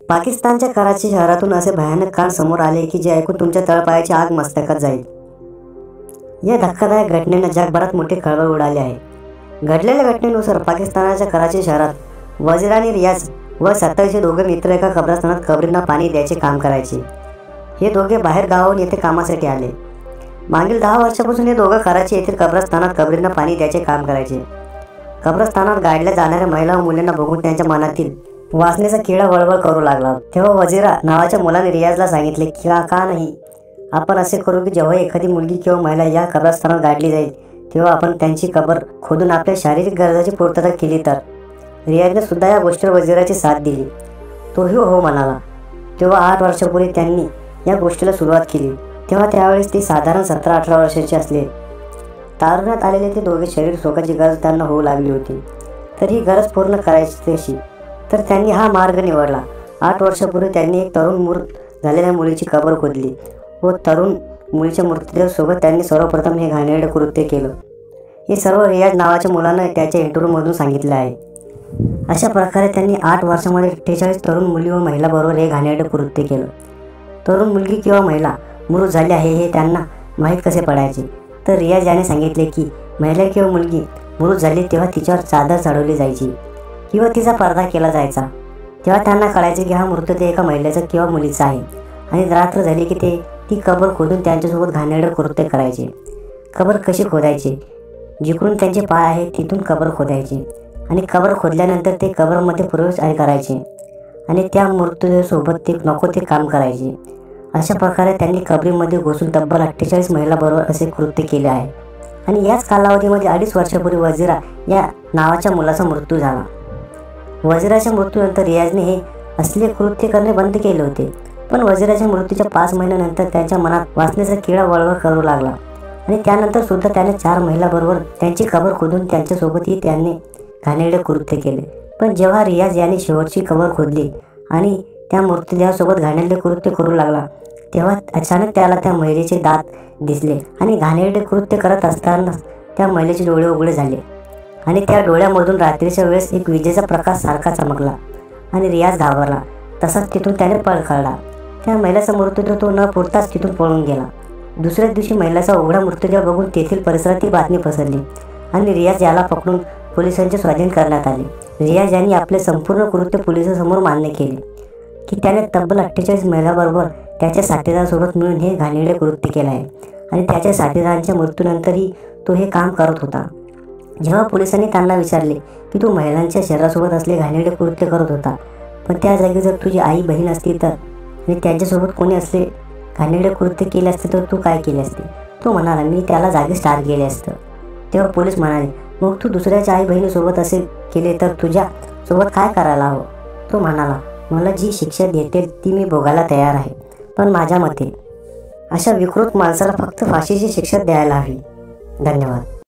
पाकिस्तानच्या कराची शहरातून असे भयानक कांड समोर आले की जे ऐकून तुमच्या तळपायाची आग मस्तकात जाईल। या धक्कादायक घटनेने जगभरात मोठी खळबळ उडाली आहे। घडलेल्या घटनेनुसार पाकिस्तानाच्या कराची शहरात वजीर आणि रियाज व 27 हे दोघे मित्र एका कब्रस्तानात कबरींना पाणी द्यायचे काम करायचे। हे दोघे बाहेर गावाहून येथे कामासाठी आले। मागील 10 वर्षापासून हे दोघे कराची येथील कब्रस्तानात कबरींना पाणी द्यायचे काम करायचे। कब्रस्तानात गाडल्या जाणाऱ्या महिला व मुलांना बघून त्यांच्या मनातील वासनेचा किडा वळवळ करू लागला। तेव्हा वजीरा नावाच्या मुलाने रियाजला सांगितले की का नाही आपण असे करू की जेव्हा एखादी मुलगी किंवा महिला या कब्रस्तानात गाडली जाईल तेव्हा आपण त्यांची कबर खोदून आपल्या शारीरिक गरजाची पूर्तता केली तर। रियाजने सुद्धा या गोष्टीवर वजीराची साथ दिली। तोही हो म्हणाला। तेव्हा 8 वर्षापूर्वी त्यांनी या गोष्टीला सुरुवात केली। तेव्हा त्यावेळेस ती साधारण 17-18 वर्षाची असले। तारुण्यात आलेले ते दोघे शरीर सुखाची गरज त्यांना होऊ लागली होती, तर ही गरज पूर्ण करायची कशी, तर त्यांनी हा मार्ग निवडला। 8 वर्षापूर्वी त्यांनी एक तरुण मूर्त झालेल्या मुलीची कबर खोदली व तरुण मुलीच्या मृतदेहासोबत त्यांनी सर्वप्रथम हे घाणेरडे कृत्य केलं। हे सर्व रियाज नावाच्या मुलानं त्याच्या इंटरव्ह्यूमधून सांगितले आहे। अशा प्रकारे त्यांनी 8 वर्षांमध्ये 48 तरुण मुली व महिलांबरोबर हे घाणेरडे कृत्य केलं। तरुण मुलगी किंवा महिला मृत झाली आहे हे त्यांना माहीत कसे पडायचे, तर रियाज याने सांगितले की महिला किंवा मुलगी मृत झाली तेव्हा तिच्यावर चादर चढवली जायची किंवा तिचा पर्दा केला जायचा। तेव्हा त्यांना कळायचे की हा मृतदेह एका महिलेचा किंवा मुलीचा आहे आणि रात्र झाली की ते ती कबर खोदून त्यांच्यासोबत घाणेरडे कृत्य करायचे। कबर कशी खोदायचे, जिकडून त्यांचे पाय आहे तिथून कबर खोदायचे आणि कबर खोदल्यानंतर ते कबरमध्ये प्रवेश करायचे आणि त्या मृतदेहासोबत ते नको ते काम करायचे। अशा प्रकारे त्यांनी कबरीमध्ये घुसून तब्बल 48 महिलांबरोबर असे कृत्य केले आहे। आणि याच कालावधीमध्ये 2.5 वर्षापूर्वी वजीरा या नावाच्या मुलाचा मृत्यू झाला। वजीराच्या मृत्यूनंतर रियाजने हे असले कृत्य करणे बंद केले होते, पण वजीराच्या मृत्यूच्या 5 महिन्यानंतर त्याच्या मनात वासनेचा किडा वळवळ करू लागला आणि त्यानंतर सुद्धा त्याने 4 महिलांबरोबर त्यांची कबर खोदून त्यांच्यासोबतही त्याने घाणेरडे कृत्य केले। पण जेव्हा रियाज याने शेवटची कबर खोदली आणि त्या मृतदेहासोबत घाणेरडे कृत्य करू लागला तेव्हा अचानक त्याला त्या महिलेचे दात दिसले आणि घाणेरडे कृत्य करत असताना त्या महिलेचे डोळे उघडे झाले आणि त्या डोळ्यामधून रात्रीच्या वेळेस एक विजेचा प्रकाश सारखा चमकला आणि रियाज घाबरला। तसाच तिथून त्याने पळ काढला। त्या महिलेचा मृतदेह तो न पुरताच तिथून पळून गेला। दुसऱ्या दिवशी महिलेचा उघडा मृतदेह बघून तेथील परिसरात ही बातमी पसरली आणि रियाज याला पकडून पोलिसांच्या स्वाधीन करण्यात आले। रियाज यांनी आपले संपूर्ण कृत्य पोलिसांसमोर मान्य केले की त्याने तब्बल 48 महिलांबरोबर त्याच्या साथीदारासोबत मिळून हे घाणेरडे कृत्य केले आहे आणि त्याच्या साथीदारांच्या मृत्यूनंतरही तो हे काम करत होता। जेव्हा पोलिसांनी त्यांना विचारले की तू महिलांच्या शरीरासोबत असले घाणेरडे कृत्य करत होता, पण त्या जागी जर तुझी आई बहीण असती तर आणि त्यांच्यासोबत कोणी असले घाणेरडे कृत्य केले असते तर तू काय केले असते? तो म्हणाला मी त्याला जागीच ठार केले असतं। तेव्हा पोलीस म्हणाले मग तू दुसऱ्याच्या आई बहिणीसोबत असे केले तर तुझ्या सोबत काय करायला हवं? तो म्हणाला मला जी शिक्षा भेटेल ती मी भोगायला तयार आहे, पण माझ्या मते अशा विकृत माणसाला फक्त फाशीची शिक्षा द्यायला हवी। धन्यवाद।